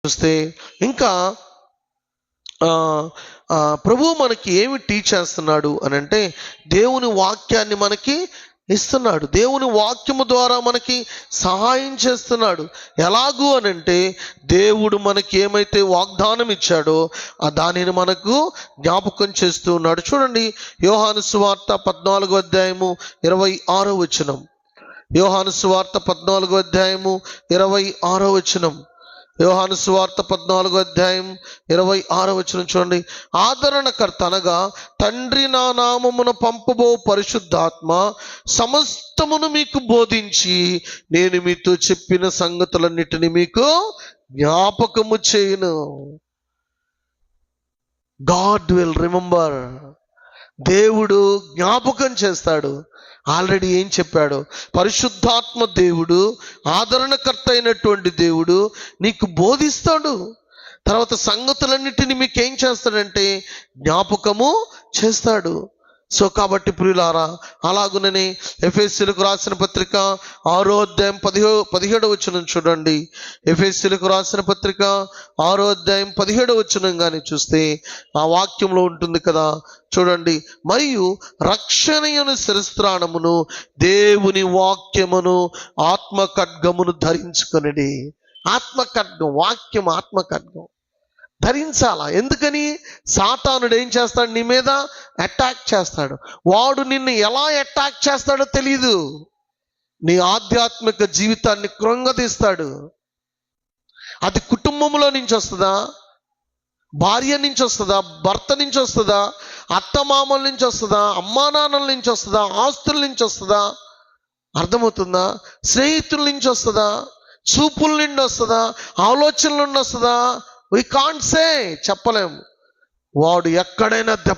చూస్తే ఇంకా ప్రభువు మనకి ఏమి టీచ్ చేస్తున్నాడు అని అంటే, దేవుని వాక్యాన్ని మనకి ఇస్తున్నాడు. దేవుని వాక్యము ద్వారా మనకి సహాయం చేస్తున్నాడు. ఎలాగూ అని అంటే, దేవుడు మనకి ఏమైతే వాగ్దానం ఇచ్చాడో దానిని మనకు జ్ఞాపకం చేస్తూ ఉన్నాడు. చూడండి, యోహాను సువార్త 14వ అధ్యాయము 26వ వచనం. యోహాను సువార్త 14వ అధ్యాయము 26వ వచనం. యోహాను సువార్త 14వ అధ్యాయం 26వ వచనం చూడండి. ఆదరణకర్త అనగా తండ్రి నా నామమున పంపబో పరిశుద్ధాత్మ సమస్తమును మీకు బోధించి నేను మీతో చెప్పిన సంగతులన్నిటిని మీకు జ్ఞాపకము చేయును. God will remember. దేవుడు జ్ఞాపకం చేస్తాడు. ఆల్రెడీ ఏం చెప్పాడు? పరిశుద్ధాత్మ దేవుడు, ఆదరణకర్త అయినటువంటి దేవుడు నీకు బోధిస్తాడు. తర్వాత సంగతులన్నిటిని మీకు ఏం చేస్తాడంటే జ్ఞాపకము చేస్తాడు. సో కాబట్టి ప్రియులారా, అలాగుననే ఎఫెసీయులకు రాసిన పత్రిక 6వ అధ్యాయం 17వ వచనం చూడండి. ఎఫెసీయులకు రాసిన పత్రిక 6వ అధ్యాయం 17వ వచనం కానీ చూస్తే ఆ వాక్యంలో ఉంటుంది కదా, చూడండి. మరియు రక్షణయను శిరస్త్రాణమును దేవుని వాక్యమును ఆత్మ ఖడ్గమును ధరించుకొనిడి. ఆత్మ ఖడ్గం, వాక్యం ఆత్మ ఖడ్గం ధరించాలా. ఎందుకని? సాతానుడు ఏం చేస్తాడు? నీ మీద అటాక్ చేస్తాడు. వాడు నిన్ను ఎలా అటాక్ చేస్తాడో తెలియదు. నీ ఆధ్యాత్మిక జీవితాన్ని కృంగదీస్తాడు. అది కుటుంబంలో నుంచి వస్తుందా, భార్య నుంచి వస్తుందా, భర్త నుంచి వస్తుందా, అత్తమామల నుంచి వస్తుందా, అమ్మా నాన్నల నుంచి వస్తుందా, ఆస్తుల నుంచి వస్తుందా, అర్థమవుతుందా? స్నేహితుల నుంచి వస్తుందా, చూపుల నుండి వస్తుందా, ఆలోచనల నుండి వస్తుందా? We can't say, చెప్పలేము. వాడు ఎక్కడైనా